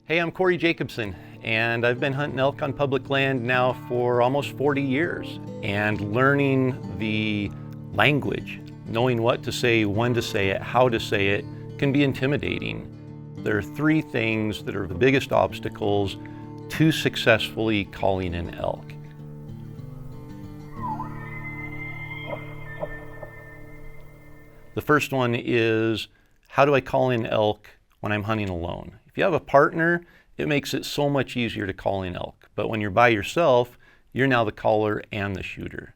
Hey, I'm Corey Jacobsen, and I've been hunting elk on public land now for almost 40 years. And learning the language, knowing what to say, when to say it, how to say it, can be intimidating. There are three things that are the biggest obstacles to successfully calling an elk. The first one is, how do I call in elk when I'm hunting alone? If you have a partner, it makes it so much easier to call in elk. But when you're by yourself, you're now the caller and the shooter.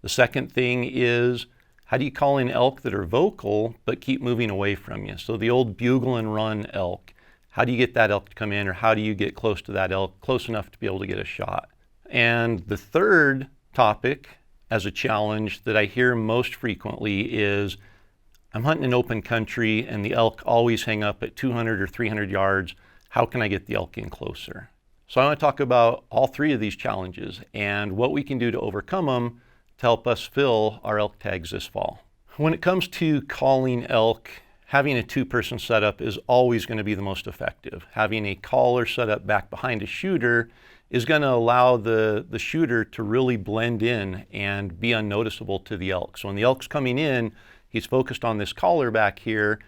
The second thing is, how do you call in elk that are vocal but keep moving away from you? So the old bugle and run elk. How do you get that elk to come in, or how do you get close to that elk, close enough to be able to get a shot? And the third topic as a challenge that I hear most frequently is, I'm hunting in open country and the elk always hang up at 200 or 300 yards. How can I get the elk in closer? So I want to talk about all three of these challenges and what we can do to overcome them to help us fill our elk tags this fall. When it comes to calling elk, having a two-person setup is always going to be the most effective. Having a caller set up back behind a shooter is going to allow the shooter to really blend in and be unnoticeable to the elk. So when the elk's coming in, he's focused on this caller back here,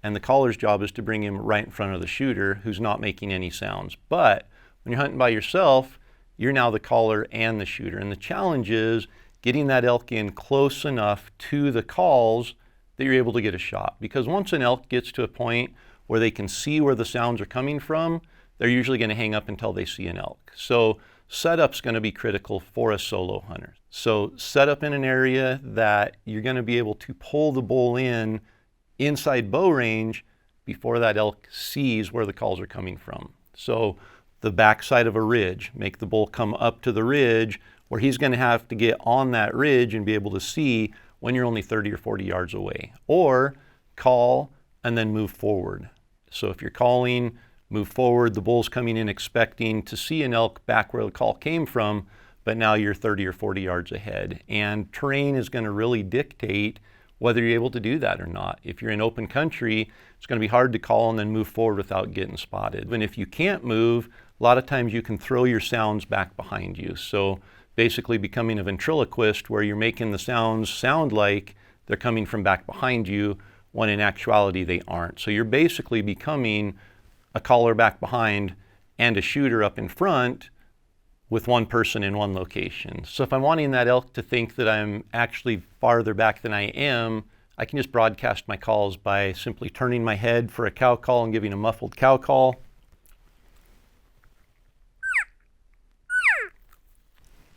and the caller's job is to bring him right in front of the shooter who's not making any sounds. But when you're hunting by yourself, you're now the caller and the shooter. And the challenge is getting that elk in close enough to the calls that you're able to get a shot. Because once an elk gets to a point where they can see where the sounds are coming from, they're usually going to hang up until they see an elk. So setup's going to be critical for a solo hunter. So set up in an area that you're going to be able to pull the bull in inside bow range before that elk sees where the calls are coming from. So the backside of a ridge, make the bull come up to the ridge where he's going to have to get on that ridge and be able to see when you're only 30 or 40 yards away. Or call and then move forward. So if you're calling, move forward, the bull's coming in expecting to see an elk back where the call came from, but now you're 30 or 40 yards ahead. And terrain is going to really dictate whether you're able to do that or not. If you're in open country, it's going to be hard to call and then move forward without getting spotted. And if you can't move, a lot of times you can throw your sounds back behind you. So basically becoming a ventriloquist where you're making the sounds sound like they're coming from back behind you when in actuality they aren't. So you're basically becoming a caller back behind and a shooter up in front with one person in one location. So if I'm wanting that elk to think that I'm actually farther back than I am, I can just broadcast my calls by simply turning my head for a cow call and giving a muffled cow call.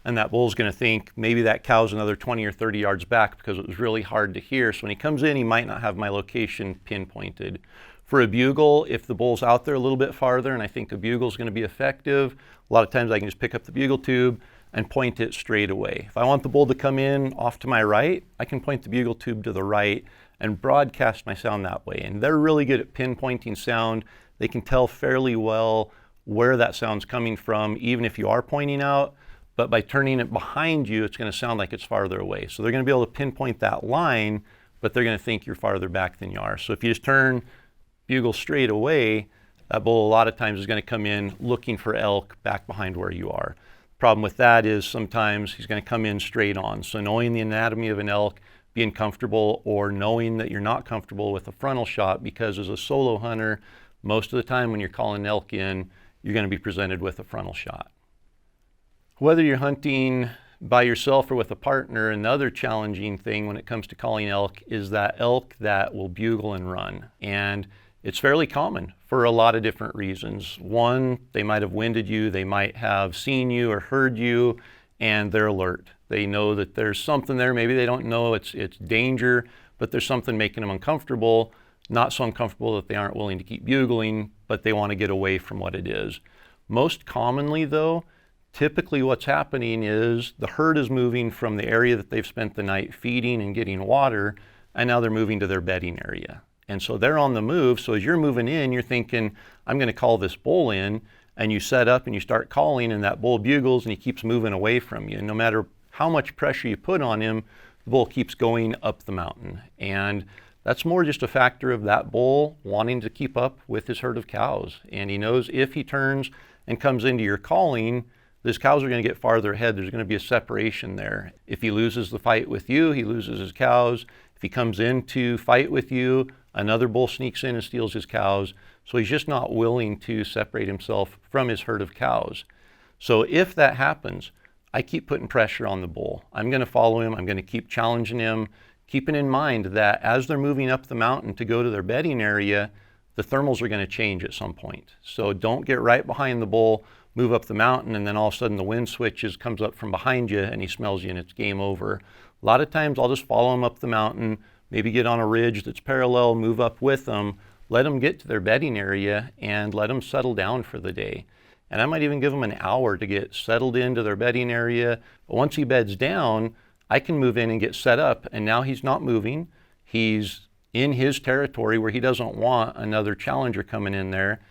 And that bull's going to think maybe that cow's another 20 or 30 yards back because it was really hard to hear. So when he comes in, he might not have my location pinpointed. For a bugle, if the bull's out there a little bit farther and I think a bugle's going to be effective, a lot of times I can just pick up the bugle tube and point it straight away. If I want the bull to come in off to my right, I can point the bugle tube to the right and broadcast my sound that way. And they're really good at pinpointing sound. They can tell fairly well where that sound's coming from, even if you are pointing out. But by turning it behind you, it's going to sound like it's farther away. So they're going to be able to pinpoint that line, but they're going to think you're farther back than you are. So if you just turn bugle straight away, that bull a lot of times is going to come in looking for elk back behind where you are. The problem with that is sometimes he's going to come in straight on. So knowing the anatomy of an elk, being comfortable, or knowing that you're not comfortable with a frontal shot, because as a solo hunter, most of the time when you're calling an elk in, you're going to be presented with a frontal shot. Whether you're hunting by yourself or with a partner, another challenging thing when it comes to calling elk is that elk that will bugle and run. And it's fairly common for a lot of different reasons. One, they might have winded you, they might have seen you or heard you, and they're alert. They know that there's something there. Maybe they don't know it's danger, but there's something making them uncomfortable, not so uncomfortable that they aren't willing to keep bugling, but they want to get away from what it is. Most commonly though, typically what's happening is the herd is moving from the area that they've spent the night feeding and getting water, and now they're moving to their bedding area. And so they're on the move. So as you're moving in, you're thinking, I'm going to call this bull in, and you set up and you start calling, and that bull bugles and he keeps moving away from you. And no matter how much pressure you put on him, the bull keeps going up the mountain. And That's more just a factor of that bull wanting to keep up with his herd of cows. And he knows if he turns and comes into your calling, those cows are going to get farther ahead. There's going to be a separation there. If he loses the fight with you, he loses his cows. If he comes in to fight with you, another bull sneaks in and steals his cows. So he's just not willing to separate himself from his herd of cows. So if that happens, I keep putting pressure on the bull. I'm going to follow him. I'm going to keep challenging him, keeping in mind that as they're moving up the mountain to go to their bedding area, the thermals are going to change at some point. So don't get right behind the bull, move up the mountain, and then all of a sudden the wind switches, comes up from behind you, and he smells you, and it's game over. A lot of times I'll just follow him up the mountain, maybe get on a ridge that's parallel, move up with them, let them get to their bedding area, and let them settle down for the day. And I might even give them an hour to get settled into their bedding area. But once he beds down, I can move in and get set up, and now he's not moving. He's in his territory where he doesn't want another challenger coming in there,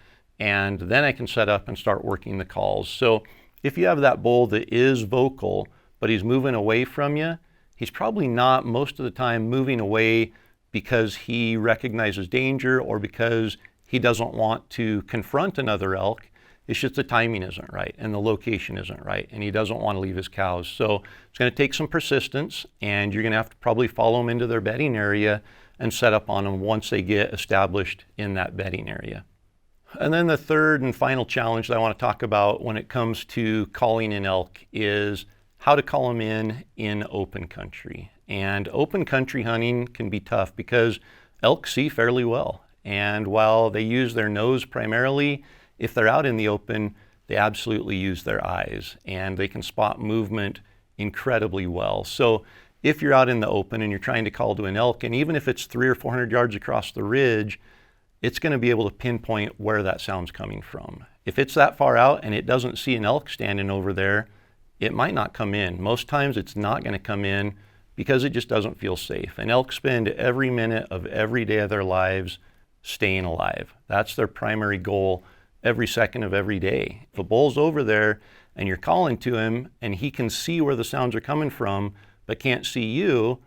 and then I can set up and start working the calls. So if you have that bull that is vocal, but he's moving away from you, he's probably not most of the time moving away because he recognizes danger or because he doesn't want to confront another elk. It's just the timing isn't right and the location isn't right, and he doesn't want to leave his cows. So it's going to take some persistence, and you're going to have to probably follow them into their bedding area and set up on them once they get established in that bedding area. And then the third and final challenge that I want to talk about when it comes to calling in elk is how to call them in open country. And open country hunting can be tough because elk see fairly well. And while they use their nose primarily, if they're out in the open, they absolutely use their eyes, and they can spot movement incredibly well. So if you're out in the open and you're trying to call to an elk, and even if it's 300 or 400 yards across the ridge, it's going to be able to pinpoint where that sound's coming from. If it's that far out and it doesn't see an elk standing over there, it might not come in. Most times it's not going to come in because it just doesn't feel safe. And elk spend every minute of every day of their lives staying alive. That's their primary goal every second of every day. If a bull's over there and you're calling to him and he can see where the sounds are coming from but can't see you,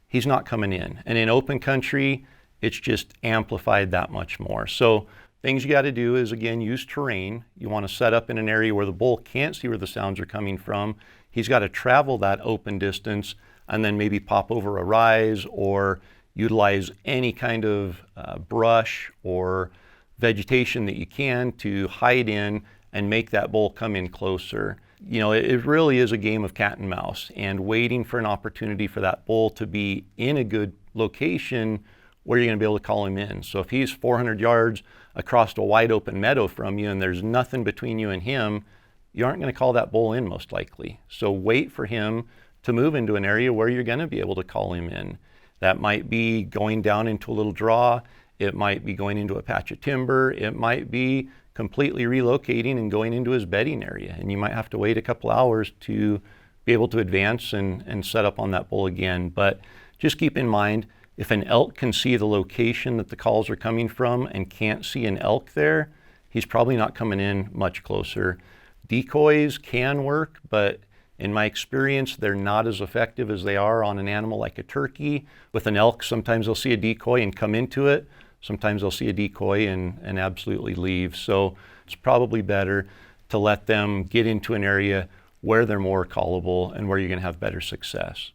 he's not coming in. And in open country, it's just amplified that much more. So things you got to do is, again, use terrain. You want to set up in an area where the bull can't see where the sounds are coming from. He's got to travel that open distance and then maybe pop over a rise or utilize any kind of brush or vegetation that you can to hide in and make that bull come in closer. You know, it really is a game of cat and mouse, and waiting for an opportunity for that bull to be in a good location where you're going to be able to call him in. So if he's 400 yards across a wide open meadow from you and there's nothing between you and him, you aren't going to call that bull in most likely. So wait for him to move into an area where you're going to be able to call him in. That might be going down into a little draw. It might be going into a patch of timber. It might be completely relocating and going into his bedding area. And you might have to wait a couple hours to be able to advance and set up on that bull again. But just keep in mind, if an elk can see the location that the calls are coming from and can't see an elk there, he's probably not coming in much closer. Decoys can work, but in my experience, they're not as effective as they are on an animal like a turkey. With an elk, sometimes they'll see a decoy and come into it. Sometimes they'll see a decoy and absolutely leave. So it's probably better to let them get into an area where they're more callable and where you're going to have better success.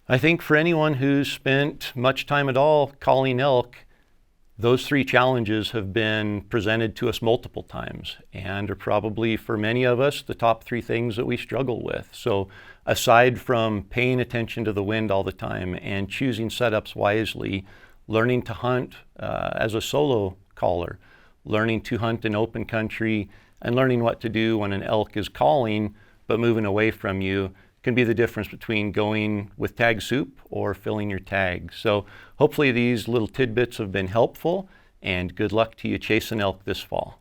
I think for anyone who's spent much time at all calling elk, those three challenges have been presented to us multiple times and are probably, for many of us, the top three things that we struggle with. So aside from paying attention to the wind all the time and choosing setups wisely, learning to hunt as a solo caller, learning to hunt in open country, and learning what to do when an elk is calling but moving away from you can be the difference between going with tag soup or filling your tag. So hopefully these little tidbits have been helpful, and good luck to you chasing elk this fall.